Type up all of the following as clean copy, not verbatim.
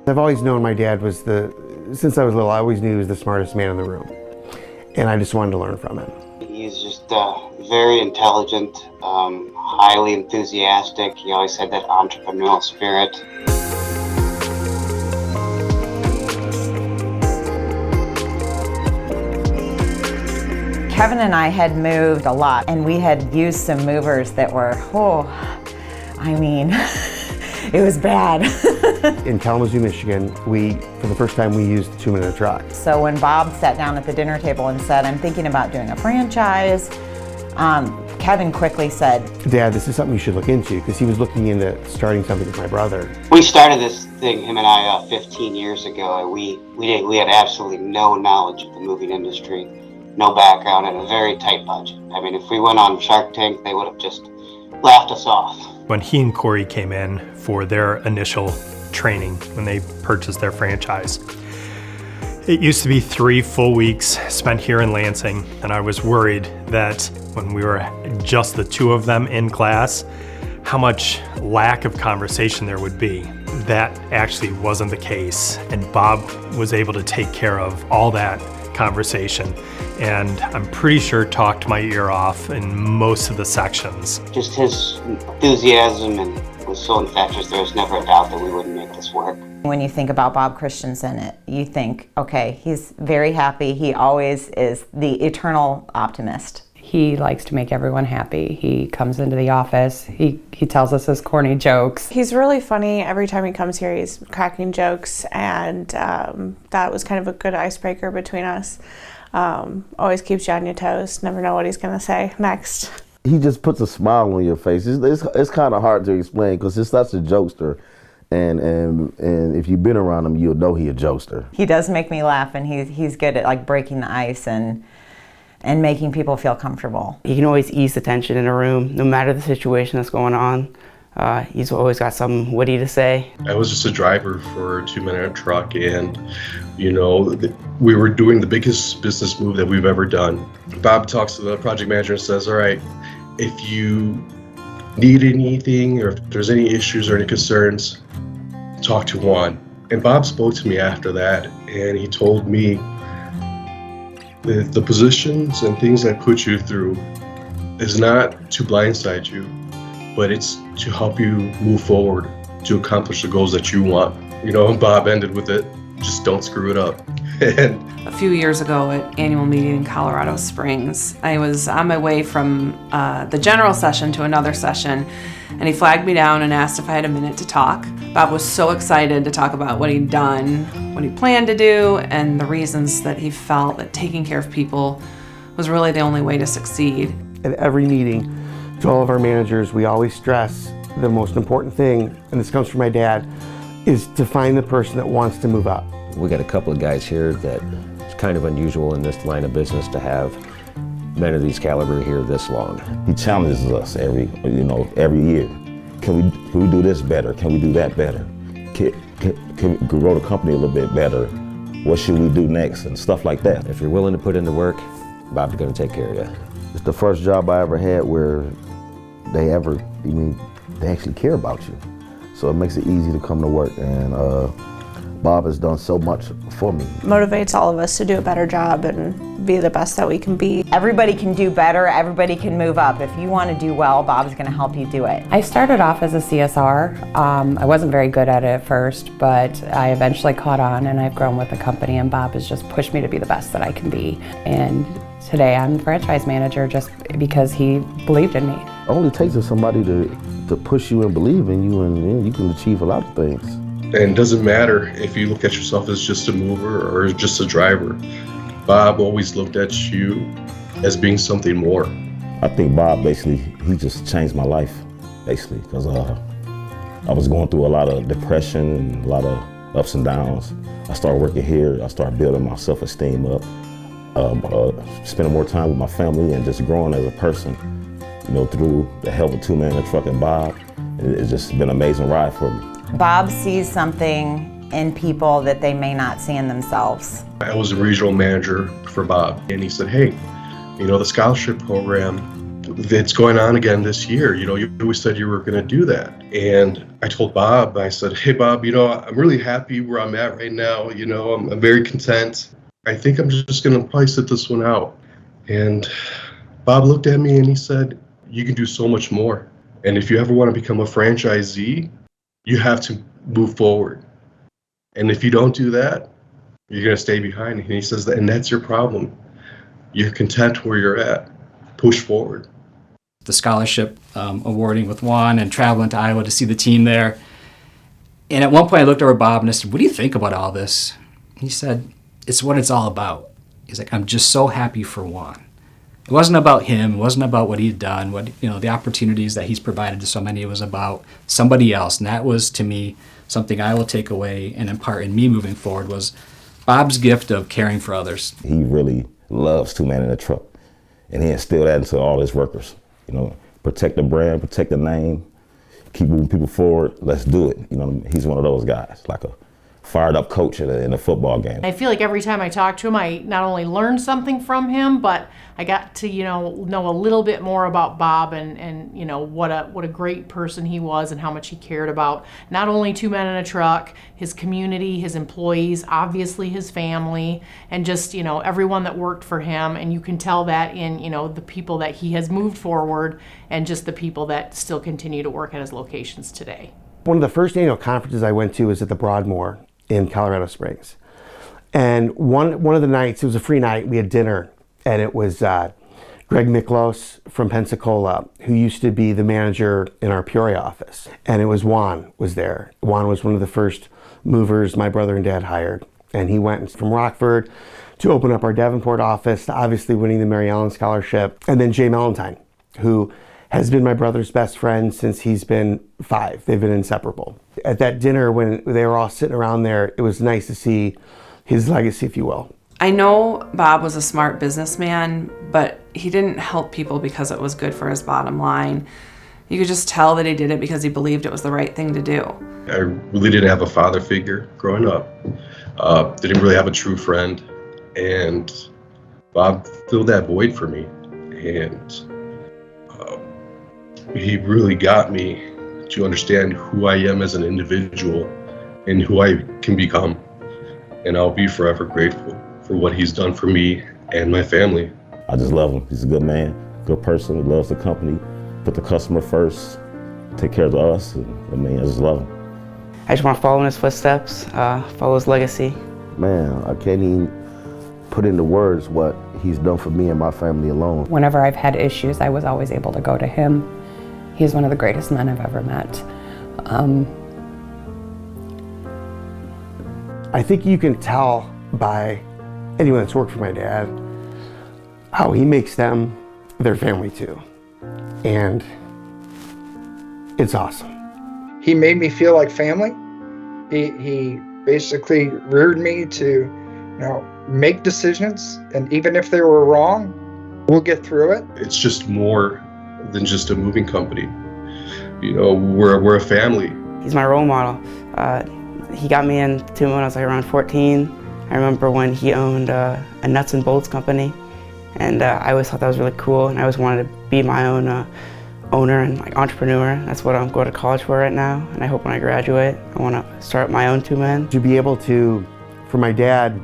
I've always known my dad was since I was little, I always knew he was the smartest man in the room. And I just wanted to learn from him. He's just very intelligent, highly enthusiastic. He always had that entrepreneurial spirit. Kevin and I had moved a lot, and we had used some movers that were, it was bad. In Kalamazoo, Michigan, for the first time, we used the 2-minute truck. So when Bob sat down at the dinner table and said, I'm thinking about doing a franchise, Kevin quickly said, Dad, this is something you should look into, because he was looking into starting something with my brother. We started this thing, him and I, 15 years ago, and we had absolutely no knowledge of the moving industry, no background, and a very tight budget. I mean, if we went on Shark Tank, they would have just laughed us off. When he and Corey came in for their initial training, when they purchased their franchise, it used to be 3 full weeks spent here in Lansing, and I was worried that when we were just the 2 of them in class, how much lack of conversation there would be. That actually wasn't the case, and Bob was able to take care of all that conversation, and I'm pretty sure talked my ear off in most of the sections. Just his enthusiasm and was so infectious, there was never a doubt that we wouldn't make this work. when you think about Bob Christensen, you think, okay, he's very happy. He always is the eternal optimist. He likes to make everyone happy. He comes into the office, he tells us his corny jokes. He's really funny. Every time he comes here, he's cracking jokes, and that was kind of a good icebreaker between us. Always keeps you on your toes. Never know what he's going to say next. He just puts a smile on your face. It's kind of hard to explain because he's such a jokester. And if you've been around him, you'll know he's a jokester. He does make me laugh, and he's good at like breaking the ice and making people feel comfortable. He can always ease the tension in a room, no matter the situation that's going on. He's always got something witty to say. I was just a driver for a 2-minute truck, and you know, we were doing the biggest business move that we've ever done. Bob talks to the project manager and says, all right, if you need anything or if there's any issues or any concerns, talk to Juan. And Bob spoke to me after that, and he told me that the positions and things I put you through is not to blindside you, but it's to help you move forward to accomplish the goals that you want. You know, and Bob ended with it, just don't screw it up. And a few years ago at annual meeting in Colorado Springs, I was on my way from the general session to another session, and he flagged me down and asked if I had a minute to talk. Bob was so excited to talk about what he'd done, what he planned to do, and the reasons that he felt that taking care of people was really the only way to succeed. At every meeting, to all of our managers, we always stress the most important thing, and this comes from my dad, is to find the person that wants to move up. We got a couple of guys here that it's kind of unusual in this line of business to have men of these caliber here this long. He challenges us every year. Can we do this better? Can we do that better? Can we grow the company a little bit better? What should we do next? And stuff like that. If you're willing to put in the work, Bob's gonna take care of you. It's the first job I ever had where they actually care about you. So it makes it easy to come to work, and Bob has done so much for me. Motivates all of us to do a better job and be the best that we can be. Everybody can do better, everybody can move up. If you want to do well, Bob's going to help you do it. I started off as a CSR. I wasn't very good at it at first, but I eventually caught on, and I've grown with the company, and Bob has just pushed me to be the best that I can be. And today I'm the franchise manager just because he believed in me. It only takes somebody to push you and believe in you, and you can achieve a lot of things. And it doesn't matter if you look at yourself as just a mover or just a driver. Bob always looked at you as being something more. I think Bob he just changed my life, basically, because I was going through a lot of depression and a lot of ups and downs. I started working here, I started building my self-esteem up, spending more time with my family and just growing as a person, through the help of 2-Man Truck and Bob. It's just been an amazing ride for me. Bob sees something in people that they may not see in themselves. I was a regional manager for Bob, and he said, hey, the scholarship program, it's going on again this year. You always said you were going to do that. And I told Bob, I said, hey, Bob, I'm really happy where I'm at right now. I'm very content. I think I'm just going to probably sit this one out. And Bob looked at me and he said, you can do so much more. And if you ever want to become a franchisee, you have to move forward. And if you don't do that, you're going to stay behind. And he says that, and that's your problem. You're content where you're at. Push forward. The scholarship awarding with Juan and traveling to Iowa to see the team there. And at one point I looked over at Bob and I said, what do you think about all this? He said, it's what it's all about. He's like, I'm just so happy for Juan. It wasn't about him. It wasn't about what he'd done, the opportunities that he's provided to so many. It was about somebody else. And that was, to me, something I will take away and impart in me moving forward was Bob's gift of caring for others. He really loves two-man in a truck. And he instilled that into all his workers. Protect the brand, protect the name, keep moving people forward. Let's do it. He's one of those guys, like a fired up coach in a football game. I feel like every time I talk to him, I not only learned something from him, but I got to, know a little bit more about Bob and what a great person he was and how much he cared about not only Two Men in a Truck, his community, his employees, obviously his family, and just, everyone that worked for him. And you can tell that in, the people that he has moved forward and just the people that still continue to work at his locations today. One of the first annual conferences I went to was at the Broadmoor in Colorado Springs. And one of the nights, it was a free night, we had dinner, and it was Greg Miklos from Pensacola, who used to be the manager in our Peoria office. And it was Juan was there. Juan was one of the first movers my brother and dad hired. And he went from Rockford to open up our Davenport office, to obviously winning the Mary Ellen Scholarship. And then Jay Melentine, who has been my brother's best friend since he's been 5. They've been inseparable. At that dinner, when they were all sitting around there, it was nice to see his legacy, if you will. I know Bob was a smart businessman, but he didn't help people because it was good for his bottom line. You could just tell that he did it because he believed it was the right thing to do. I really didn't have a father figure growing up. Didn't really have a true friend. And Bob filled that void for me. And he really got me to understand who I am as an individual and who I can become. And I'll be forever grateful for what he's done for me and my family. I just love him. He's a good man, good person. He loves the company, put the customer first, take care of us. And, I just love him. I just want to follow in his footsteps, follow his legacy. Man, I can't even put into words what he's done for me and my family alone. Whenever I've had issues, I was always able to go to him. He's one of the greatest men I've ever met. I think you can tell by anyone that's worked for my dad how he makes them their family too. And it's awesome. He made me feel like family. He basically reared me to, make decisions, and even if they were wrong, we'll get through it. It's just more than just a moving company. We're a family. He's my role model. He got me into him when I was around 14. I remember when he owned a nuts and bolts company, and I always thought that was really cool, and I always wanted to be my own owner and entrepreneur. That's what I'm going to college for right now, and I hope when I graduate, I want to start my own Two Men. To be able to, for my dad,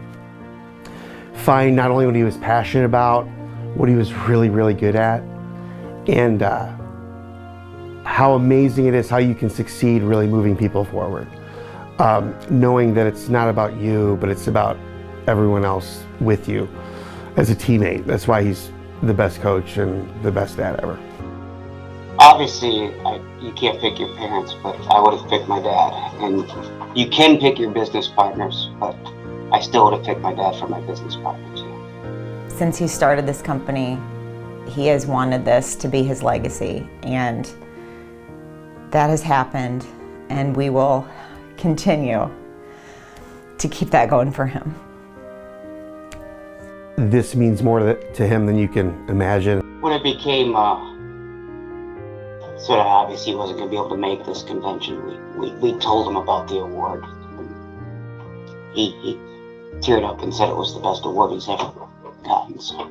find not only what he was passionate about, what he was really, really good at, and how amazing it is how you can succeed really moving people forward. Knowing that it's not about you, but it's about everyone else with you as a teammate. That's why he's the best coach and the best dad ever. Obviously, you can't pick your parents, but I would have picked my dad. And you can pick your business partners, but I still would have picked my dad for my business partner too. Since he started this company, he has wanted this to be his legacy, and that has happened, and we will continue to keep that going for him. This means more to him than you can imagine. When it became sort of obvious he wasn't going to be able to make this convention, we told him about the award. He teared up and said it was the best award he's ever gotten. So